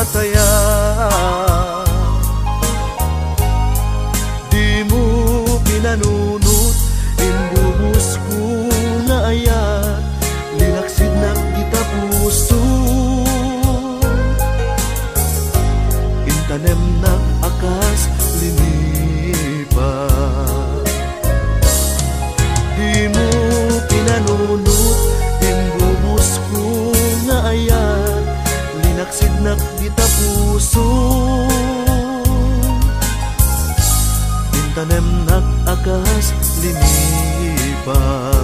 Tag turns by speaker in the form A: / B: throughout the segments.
A: nataya. Di mo pinanunot, imbubos ko na ayat, linaksid na kita puso. Intanem na akas linipan. Di mo pinanunot, imbubos ko na ayat, linaksid na kita puso. Tanem nak akas linipan.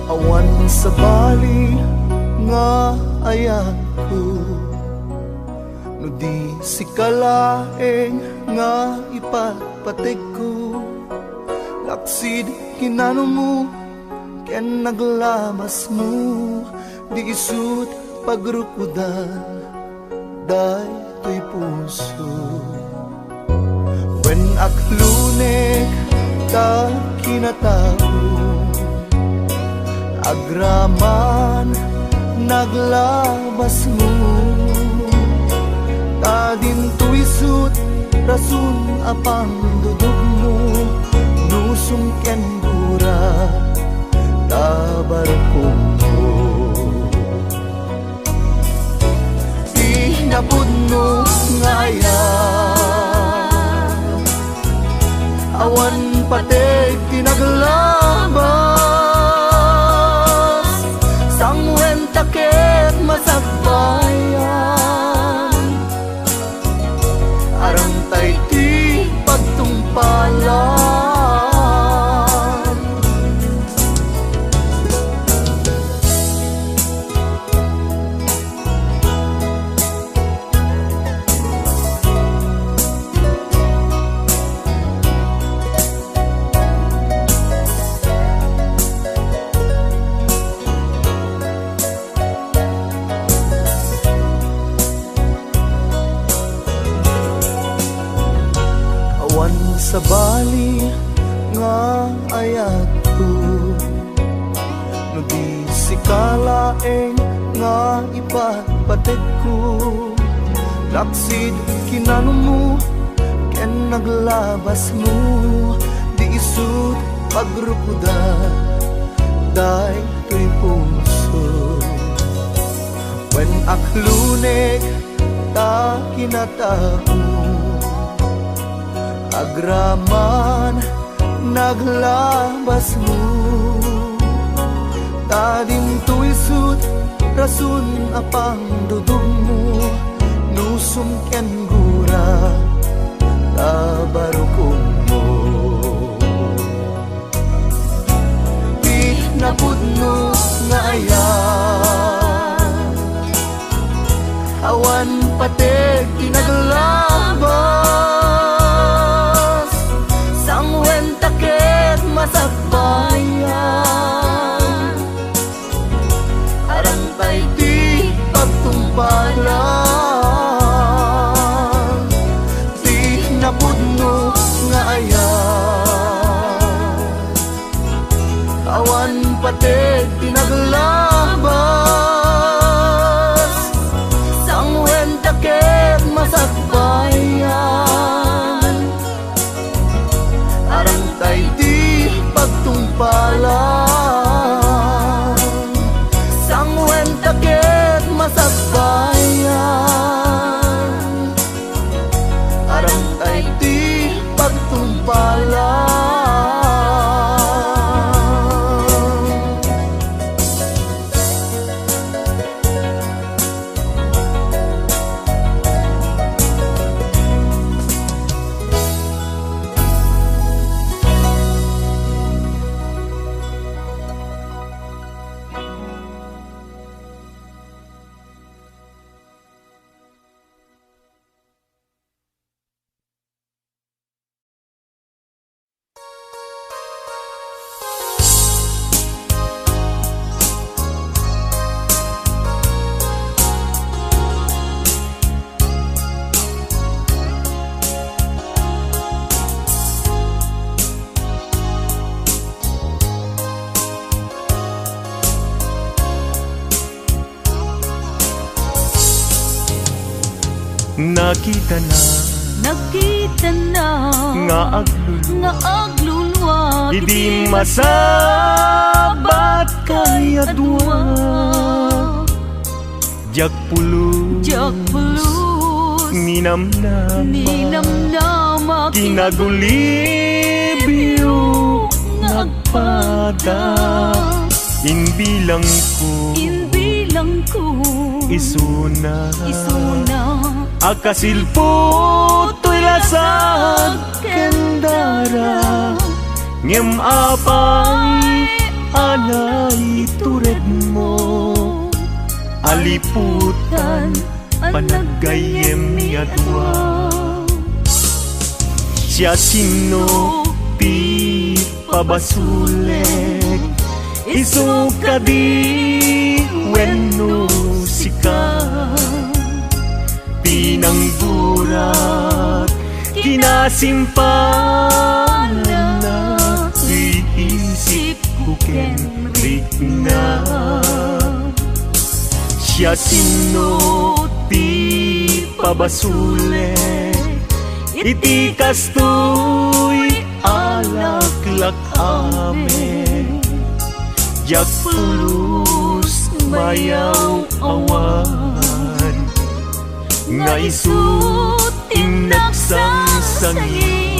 A: Awan sa bali nga ayan ko, no di si kalaeng nga ipatpatig ko. Laksid hinano mo, ken naglamas mo, di isut pagrukudan, day to'y puso. When aklunek ta kinatao, agraman naglabas mo, tadin tuisut rasun apang dudog mo, nusong ken gura tabar mo. Inapod mo ngayon, awan patek tinaglabas, sangwen takit masagbayan, arang tay ti pagtumpalan. Sa bali nga ayat ko, no di si kalaeng nga ipatpatig ko. Laksid kinano mo, ken naglabas mo, di isut pagrukuda, day to'y puso. When aklunek ta kinatao, agraman naglabas mo, tadim tuisut rasun apang dudog mo, nusum ken gura tabarukom mo. Di napud mo nga ayan, awan patek tinaglabas, sangwen takit masagbayan, arang tay di pagtumpalan. Di napud mo nga ayan, awan patek tinaglabas, sangwen takit masagbayan, arang tay di pagtumpalan, sangwen takit masagbayan. Nakita na nga aglulwa idi masabat kay adwa. Jak pulus ninamnama kinagulibyo nagpada. Inbilang ko isuna akasilpo to'y lasag kendara. Ngem apay anay tured mo aliputan panagayem ni adwa. Siya sino ti pabasulek isuka di wenno sika pinanggurat kinasimpanan na iisip ko kenrik na. Siya sino ti pabasulek iti kastoy alaklak amen. Jak pulus mayaw awan nga isut inaksang sangitan.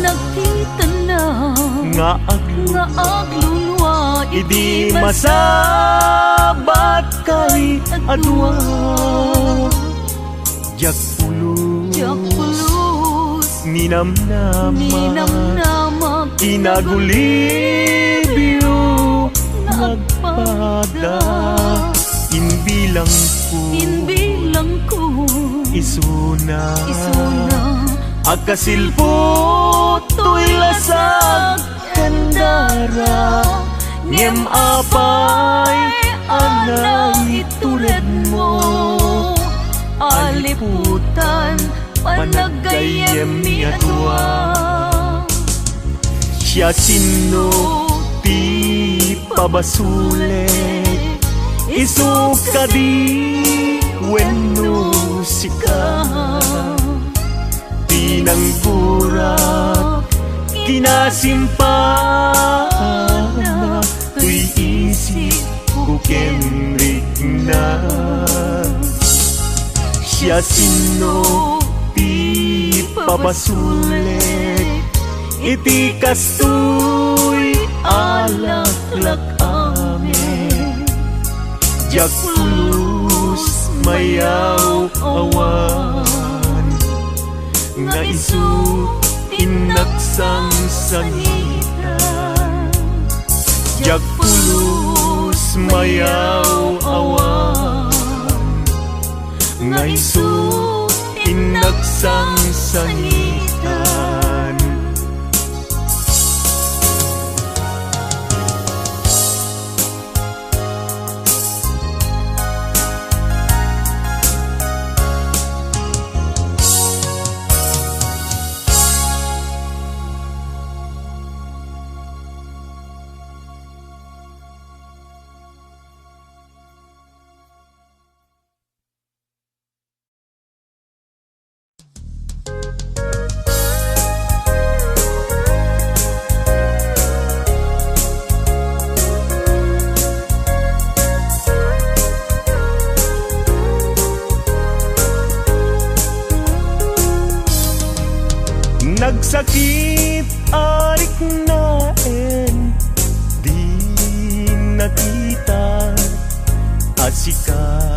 A: Nakita na nga aglulwa idi masabat kay adwa. Jak pulus ninamnama kinagulibyo nagpada. Inbilang ko isuna akasilpo to'y lasag kendara. Ngem apay anay tured mo aliputan panagayem ni adwa. Siya sino ti pabasulek isuka di wenno sika pinanggurat kinasimpana tuy isip ko kenrik na. Siya sino ti pabasulek iti kastoy alaklak amen. Jak pulus mayaw awan nga isut inaksang sangitan. Jak pulus mayaw awan nga isut inaksang sangitan. Nagsakit arik naen di nakita asika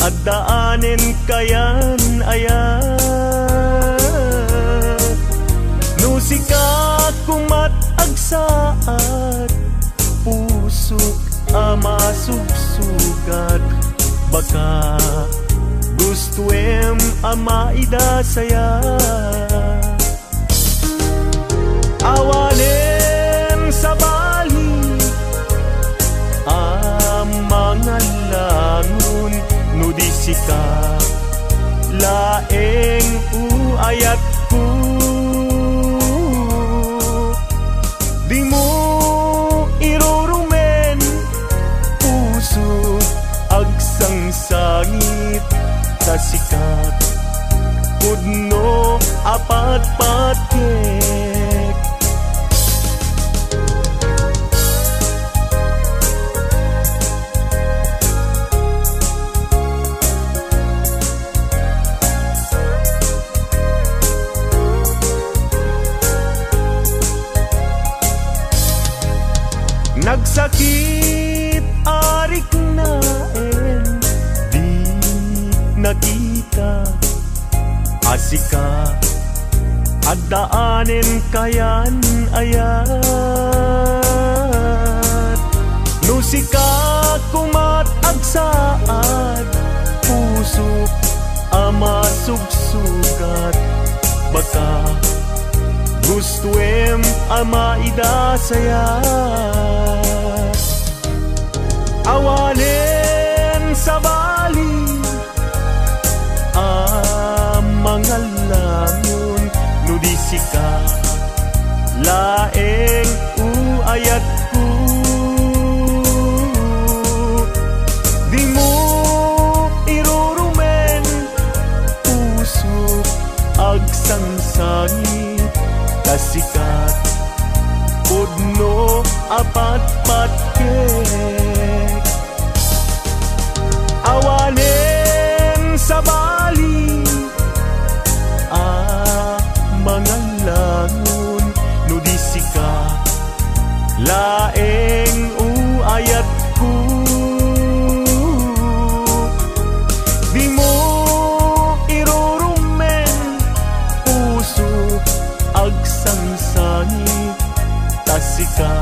A: at daanen kayan ayan nusika kumat agsaat pusok ama subsugat baka gustuem amaida saya. Awanen sa bali mga langon no di sika laeng uayat ko. Di mo irurumen puso agsang sangit sa sikat pudno apat patek. Nagsakit arik naen di nakita asika at daanen kayan ayat nusika kumat agsaad puso ama sugsugat baka gustuem amaida saya. Awanen sa bali mga langon no di sika laeng uayat ko. Di mo irurumen puso agsang sangit kasikat pudno apat patkek. Awanen sa bali mga langon no di sika laeng uayat ko. Di mo irurumen puso agsang sangit tasika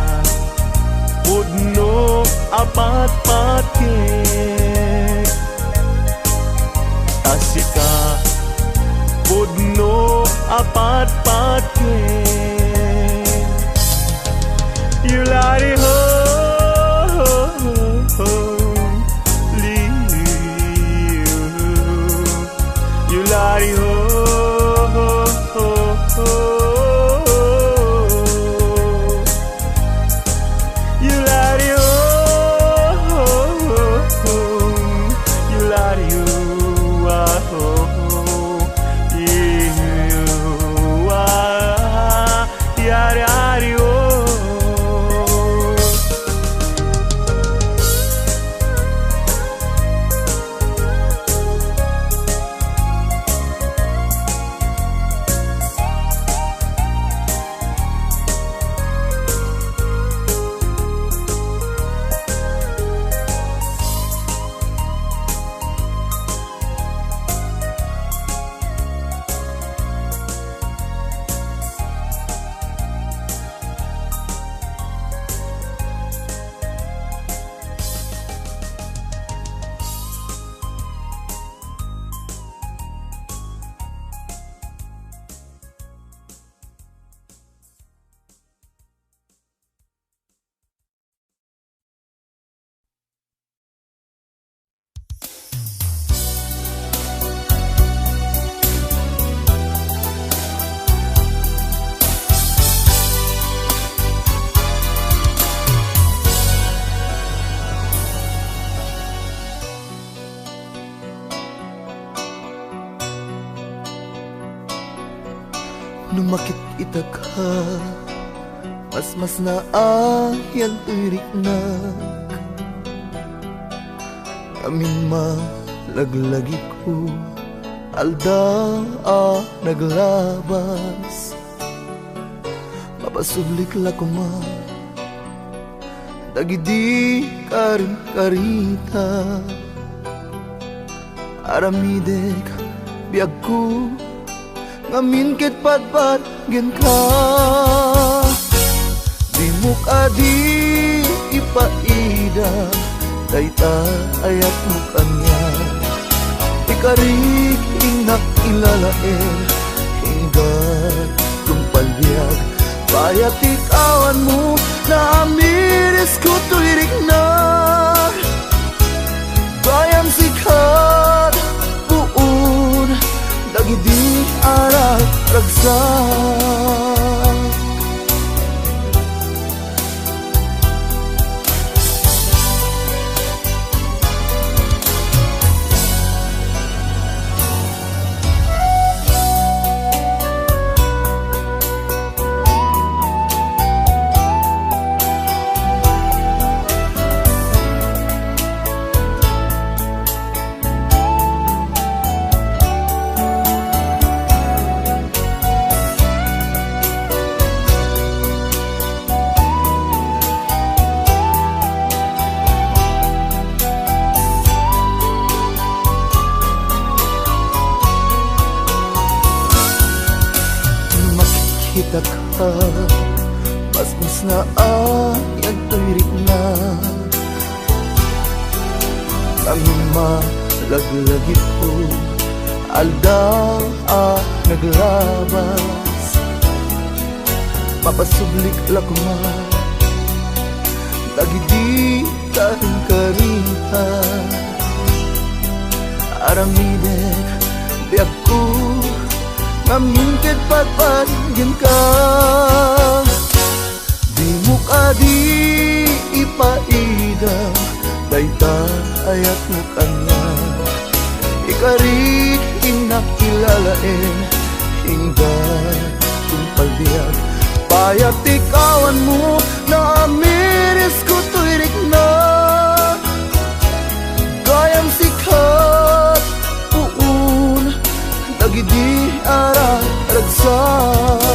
A: pudno apat patkek. Tasika pudno apat patkek. You let it ho, you let it ho.
B: Numakit itagha mas na ayan irik na amin malaglagi ko alda naglabas mapasublik la ko ma dagidi karin karita aramidek biag ko ngamin ket patpat gen ka di mukadi ipaida dayta ayat mukanya ikarik inak ilalain hinggat kumpalbiag bayat ikawan mo na amiris ko tuirik na bayam sikat puun dagidi arat ragsak kita ka mas na ayag tuirik na kami malaglagit po aldaw naglabas papasublik lakma dagidi kahing karita aramidek biag ko ngamingkit patpagin ka di mo ka di ipaida dayta ayat mo kanya ikarik inakilalain hinggat kumpalbiag bayat ikawan mo na amiris ko tuirik na gayam sikat puun dagidi ara ragsak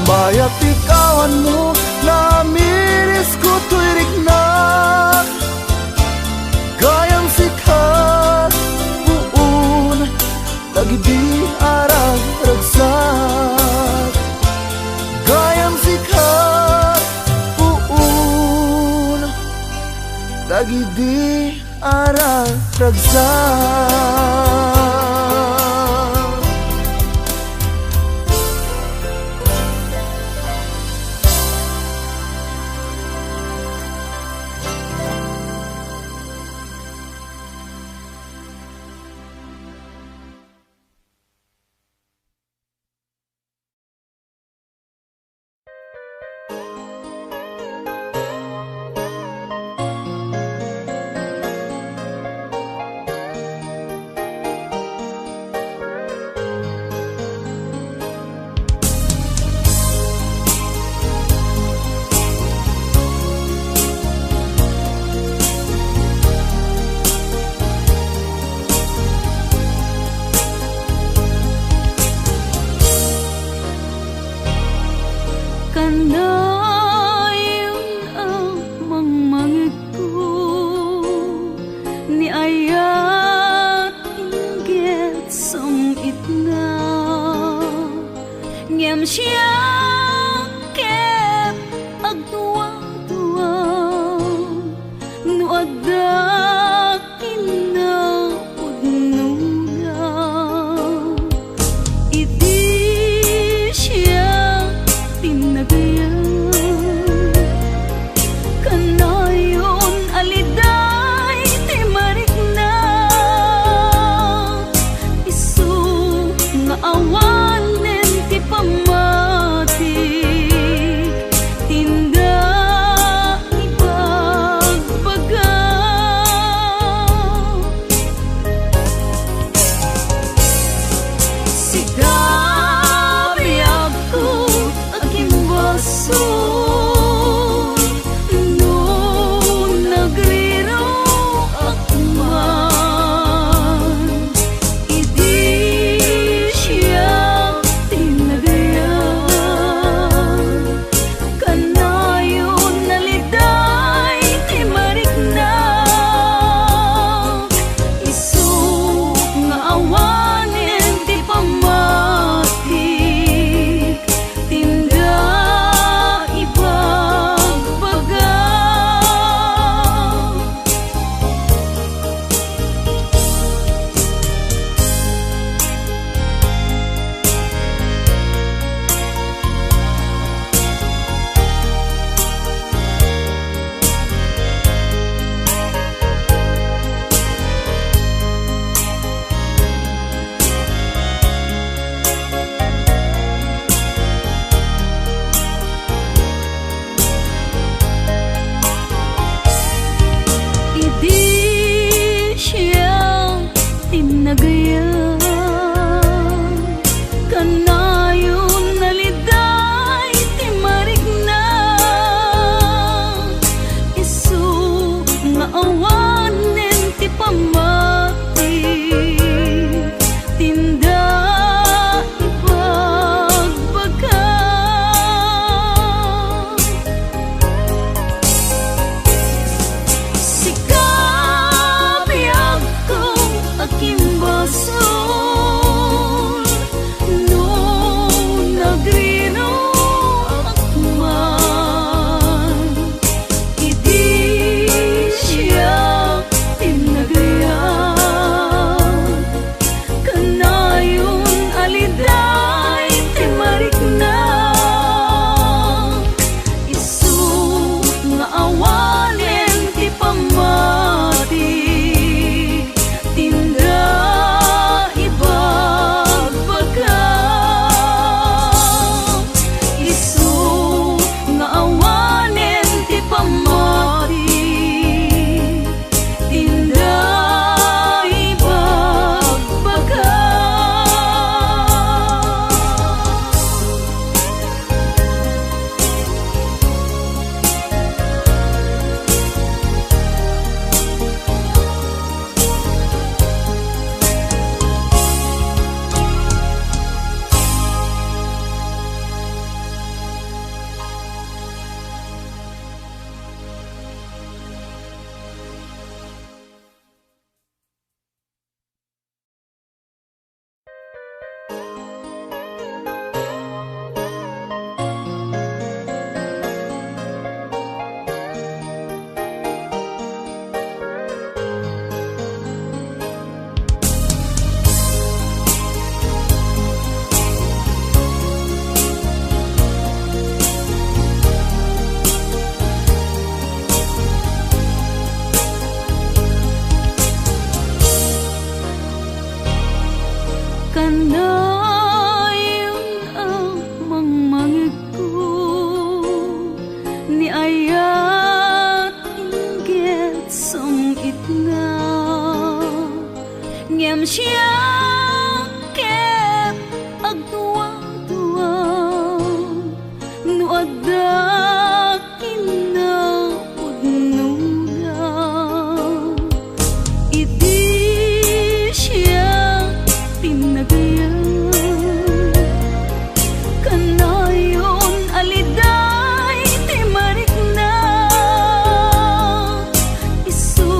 B: bayat ikawan mo na miris ko tuirik na gayang sikat puun dagidi arag ragsak gayang sikat puun dagidi arag ragsak
C: ayat inggit som itna ngem siya ket agduwang-duwang no adda kinna udnuna iti siya tinagayan kanayon aliday ti marikna isu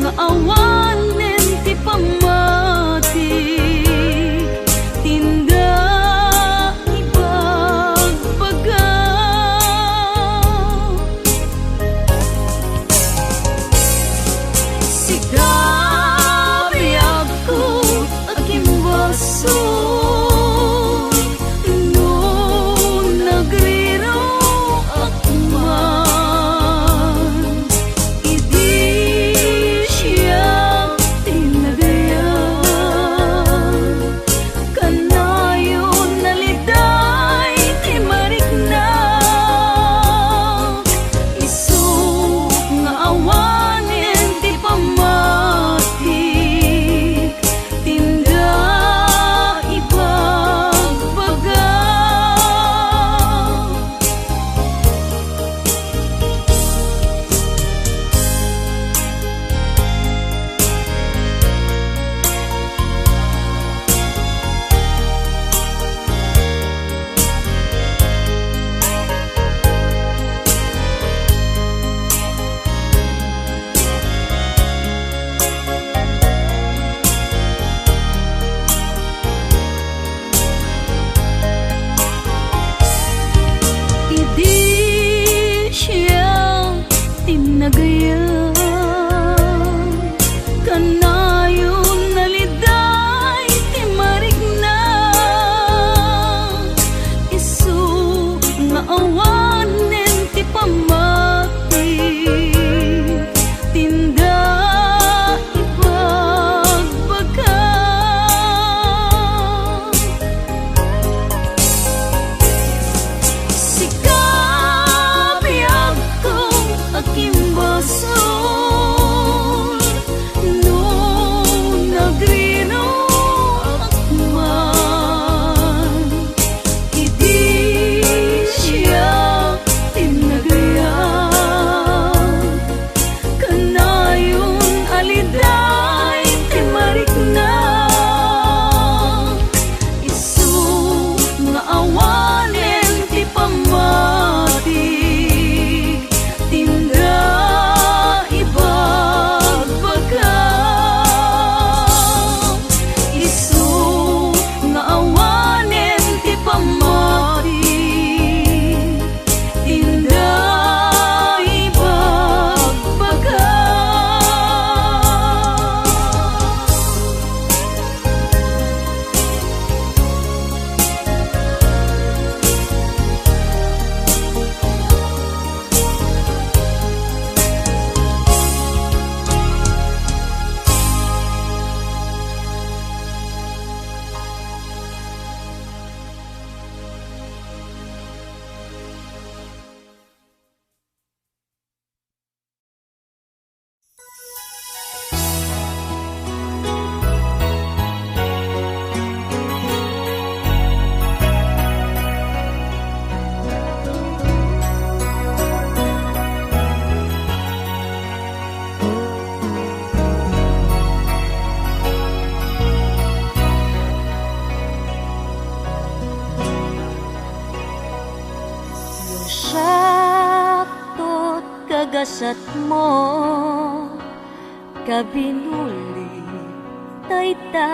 C: nga awanen ti pamati tinda ibagbaga sigabi ako agimbaso
D: kagasat mo kabinuli tayta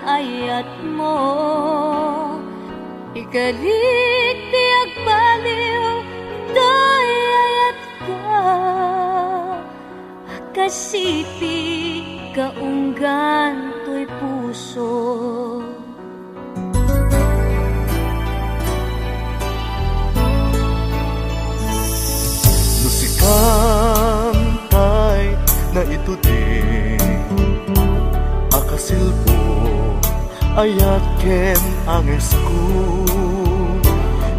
D: ayat mo igalik ti agbaliw day ayat ka kasiti kaunggan to'y puso
B: Kantay na ito din akasilpo ayat ken ang esku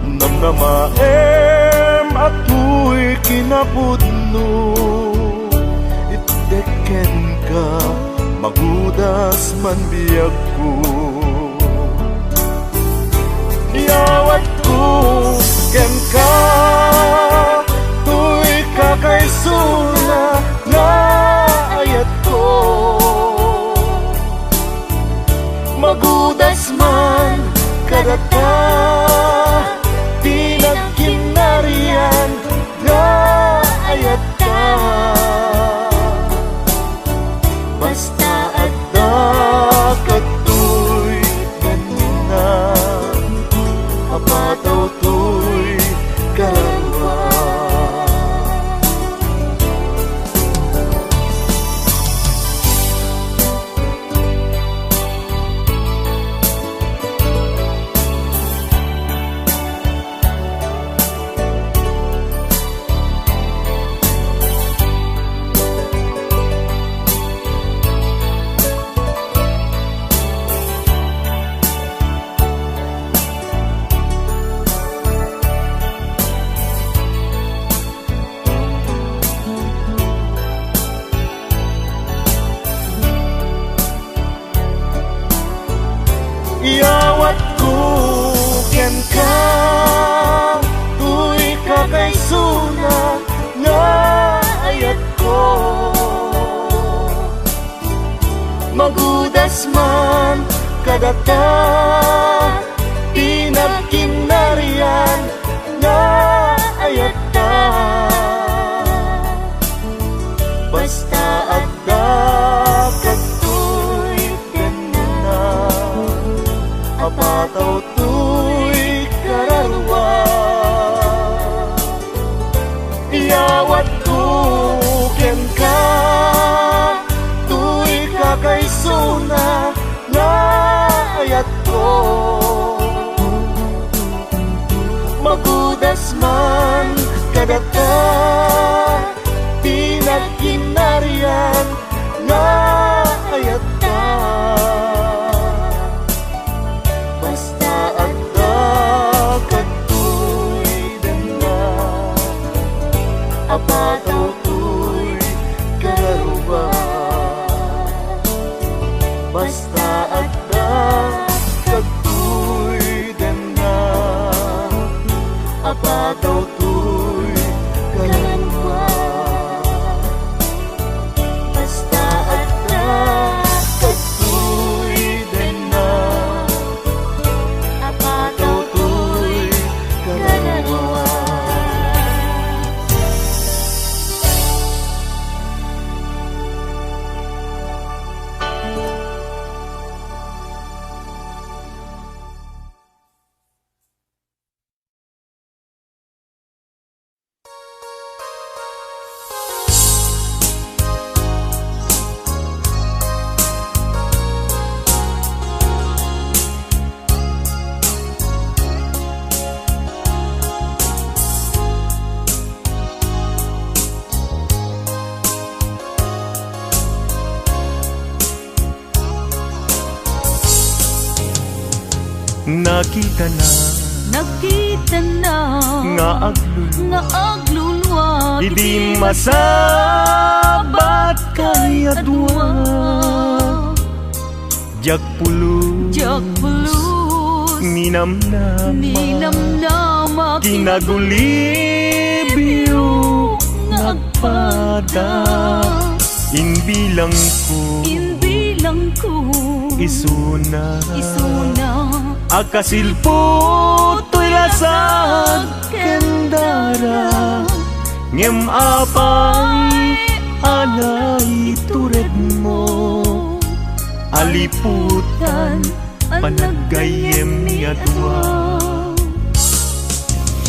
B: namnamaem Ato'y kinapudno, iteken ka, magudas man biyag ko. Iyawat ko, ken ka, tuy kakaysuna na ayat ko. Magudas man kadata, di nagkinarian na ayat ka. Basta adda kato'y ganina, apataw to'y kararwa. Iyawat ko ken ka, tuy kakaysuna nga ayat ko. Magudas man kadata, di nagkinarian nga ayat ta. Basta adda kato'y ganina, apataw to'y kararwa. Iyawat ko ken ka, tuy kakaysuna na ayat ko. Magudas man kadata, di nagkinarian na ayat ta. Basta adda kato'y dana, apataw to'y kararwa. Basta adda kato'y dana, apataw to'y kararwa. Basta adda kato'y dana, apataw to'y kararwa.
A: Nakita na
C: Nakita na
A: nga aglulu,
C: nga aglulwa,
A: hindi masabat kay adwa. Jak pulu,
C: Jak pulus,
A: ninamnama,
C: nilamnama,
A: kinagulibiyo nga agpada. Inbilang ko,
C: inbilang ko,
A: isuna, akasilpo to'y lasag kendara. Ngem apay anay tured mo, aliputan panagayem ni adwa.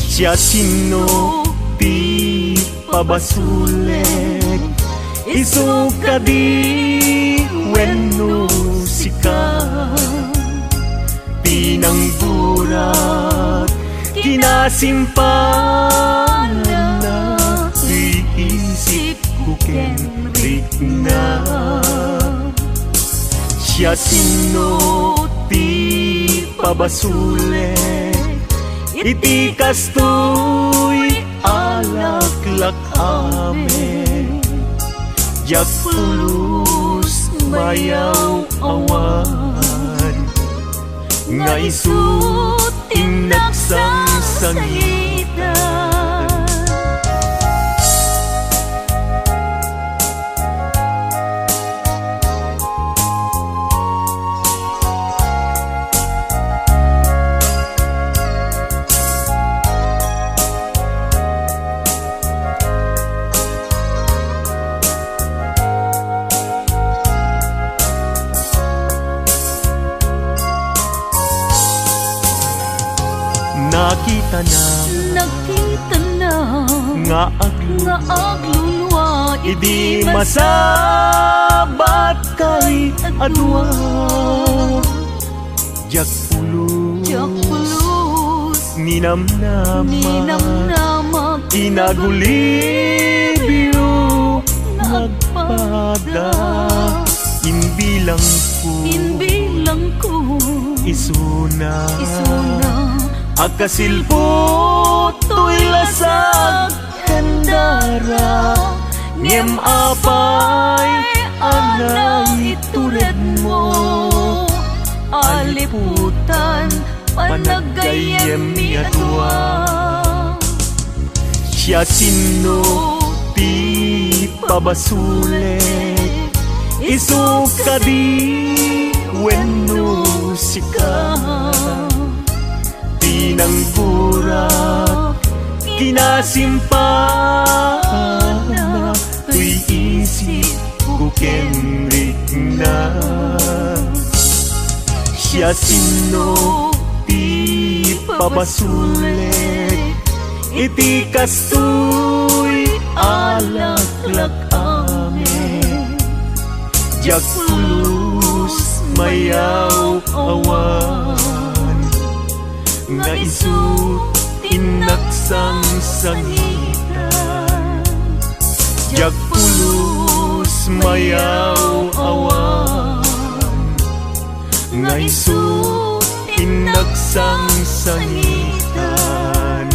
A: Siya sino ti pabasuleg, isuka di wenno sika. Pinanggurat kinasimpanan na, iisip ko kenrik na. Siya sino ti pabasule, iti kastoy alaklak ame jak pulus mayaw awan nga isut tinaksang sangitan. Nakita na nga aglulwa idi masabat kay adwa jak pulus ninamnama kinagulibyo nagpada inbilang ko isuna akasilpo to'y lasag kandara ngem apay anang itured mo aliputan panagayem mi atwa siya sino ti pabasule isuka di wenno sika tinangkurak kinasimpana tuy isip ko kenrik na siya sino ti pabasulet iti kastoy alaklak ame jak pulus mayaw awan nga isut tinaksang sangitan jak pulus mayaw awan nga isut tinaksang sangitan.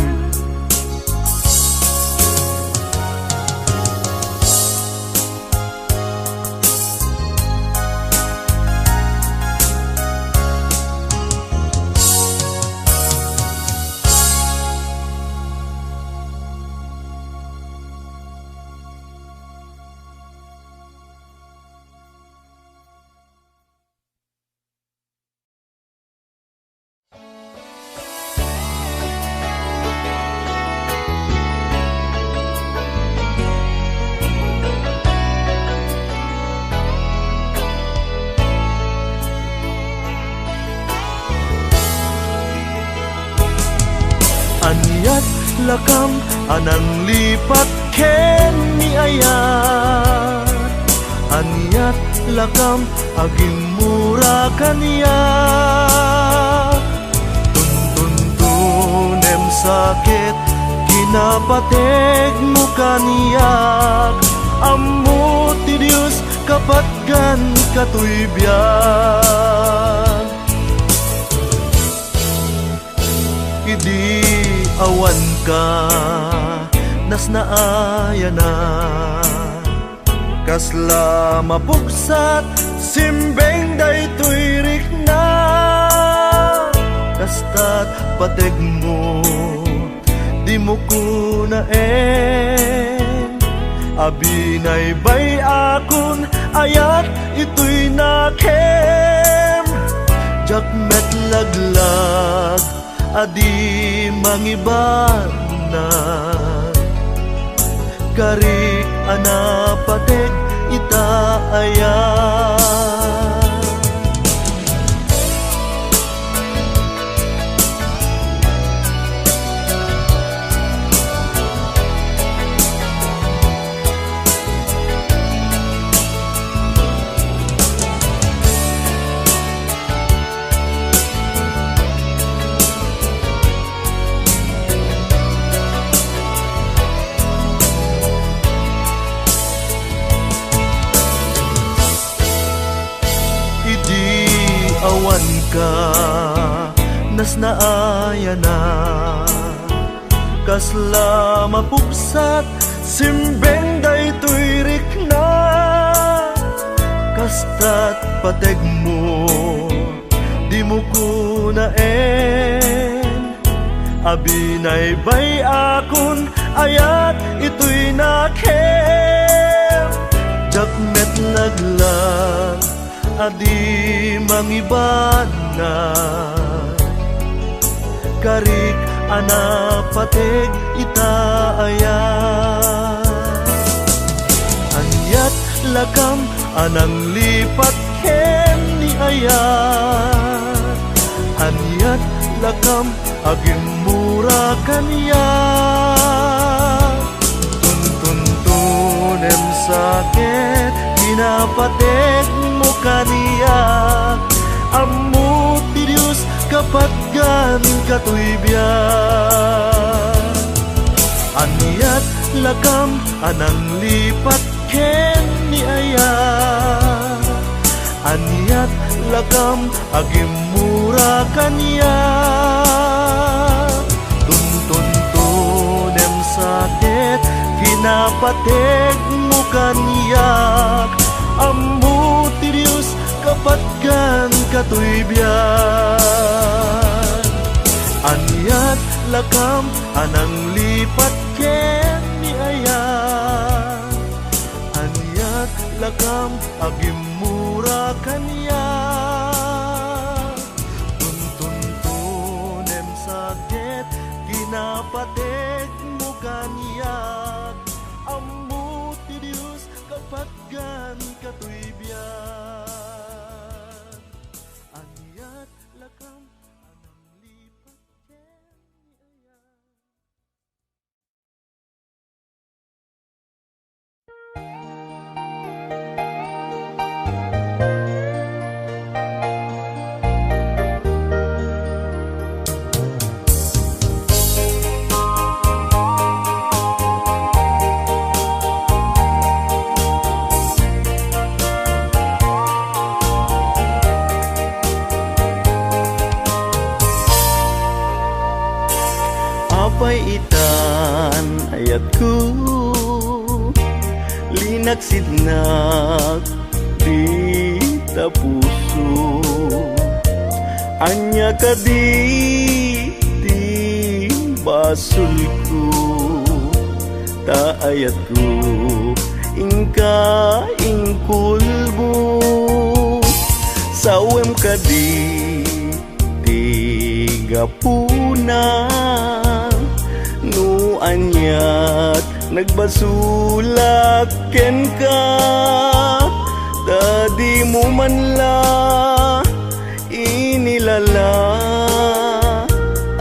B: Anyat lakam anang lipat ken ni ayat anyat lakam aging mura kaniya tuntunem sakit kinapateg mo kaniyak ammo ti Dios kapatgan katoy biyak idi awan ka nas naaya na kasla mapuksat simbeng daytoy rikna kastat pateg mo di mo kunaen abinay bay akon ayat ito'y nakem jak met laglag adi mangiban na karik anapatek ita ayat awan ka nas naaya na kasla mapugsat simbeng daytoy rikna kastat pateg mo di mo kunaen abinay bay akon ayat ito'y nakem jakmet naglag adi mangibana karik anapateg itaaya anyat lakam anang lipat ken ni ayat anyat lakam agim mura kanya tuntunem sakit kinapateg mo kaniya ammo ti Diyos kapatgan katoy biyan anyat lakam anang lipat ken ni ayat anyat lakam agim mura kanya tuntunem sakit kinapateg mo kaniyak ammo ti Diyos kapatgan katoy biyan anyat lakam anang lipat ken ni ayat anyat lakam agim mura kanya tuntunem sakit kinapateg mo kaniyak ammo ti Diyos kapatgan katoy biyan anyat lakam anang lipat ken ni ayat apay itan ayat ko linaksid nak di tapuso anya ka di basul ko ta ayat ko ingka ingkulbo sawem ka di gapuna no anyat nagbasulak ken ka dadi mo man la inilala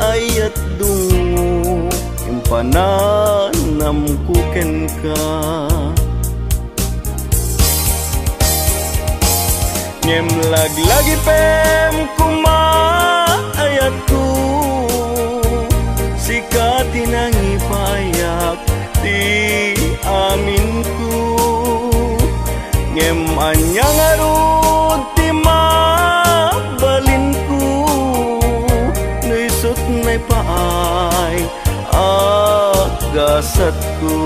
B: ayat dungo impananam ko ken ka ngem lagi pem kuma ayat ko sikati nang ipayak ti amin ko ngem anyang arod ti mabalin ko nuisot nay paay agasat ko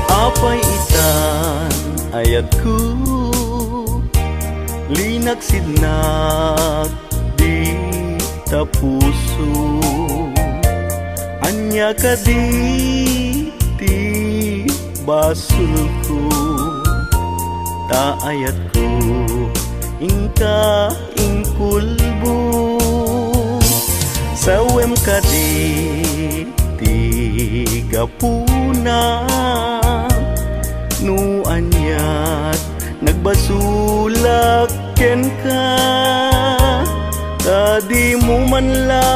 B: apay itan ayat ko linaksid nak di tapuso anya ka di basul ko ta ayat ko ingka ingkulbo sawem ka di gapuna no anyat nagbasulak ken ka tadi mo man la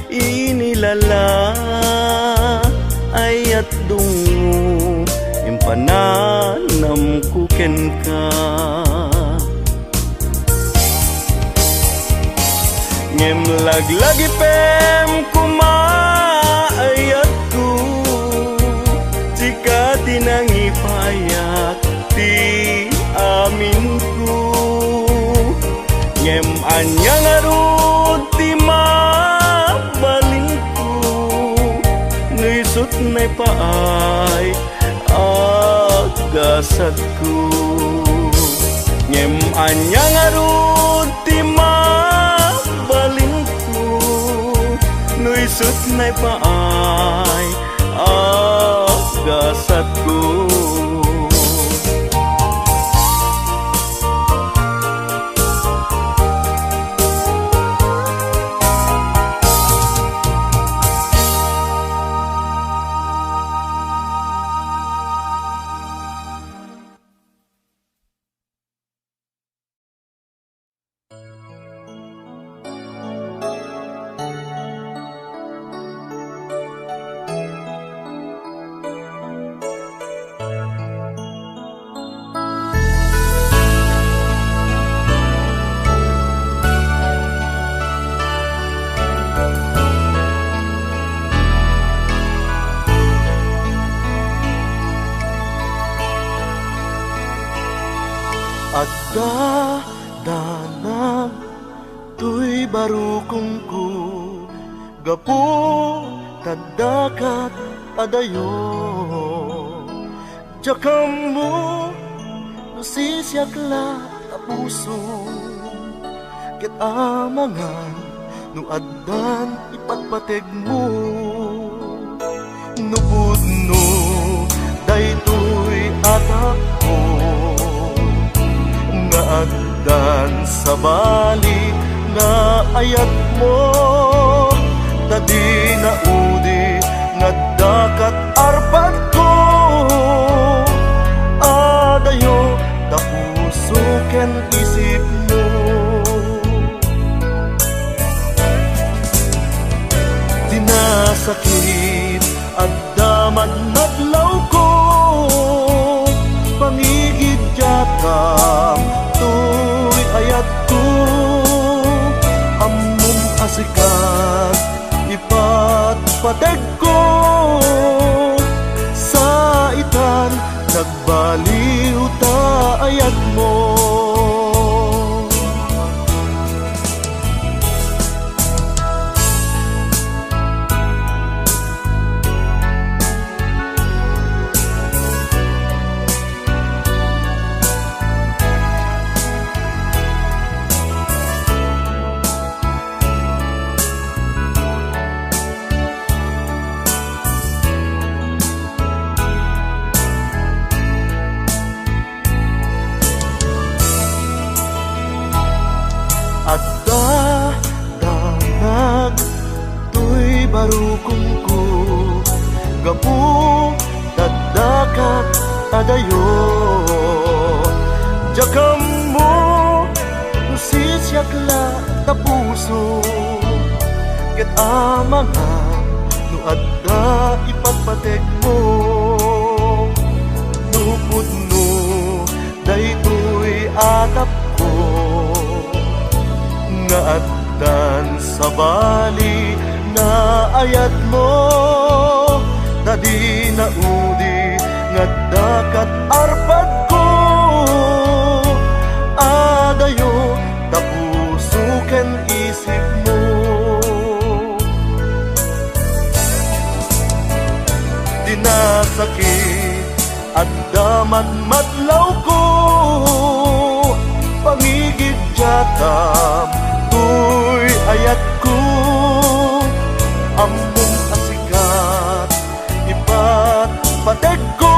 B: inilala ayat dungo
A: pananam kuken ka. Ngem laglagi pem kumaayat ko, jika tinangi payak di amin ko. Ngem anyang arut di mabaling ko, nuisut nay paay agasat ko. Ngem anyang arut di mabaling ko, nuisut nay paay agasat ko.
B: Adda danang tuy barukong ko, gapu tadakat adayo. Jakam mo nasisiyakla a puso, ket amangan no addan ipatpateg mo. Nupudno daytoy atak ko, nga addan sa bali nga ayat mo. Tadi na udi nga dakat arpad ko, adayo tapuso ken isip mo. Dinasakit addaman madlaw ko, pangigid jatam tuy ayat ko. Among asikat ipatpateg ko, sa itan nagbaliw ta ayat mo. Adda danag tuy barukong ko, gapu tadakat adayo. Jakam mo nasisiyakla ta puso, ket amangan no adda ipatpateg mo. Nupudno daytoy atap ko, nga addan sa bali na ayat mo. Tadi na udi nga dakat arpad ko, adayo tapuso ken isip mo. Dinasakit addaman madlaw ko, pangigid jatam tuy ayat ko. Among asikat ipatpateg ko,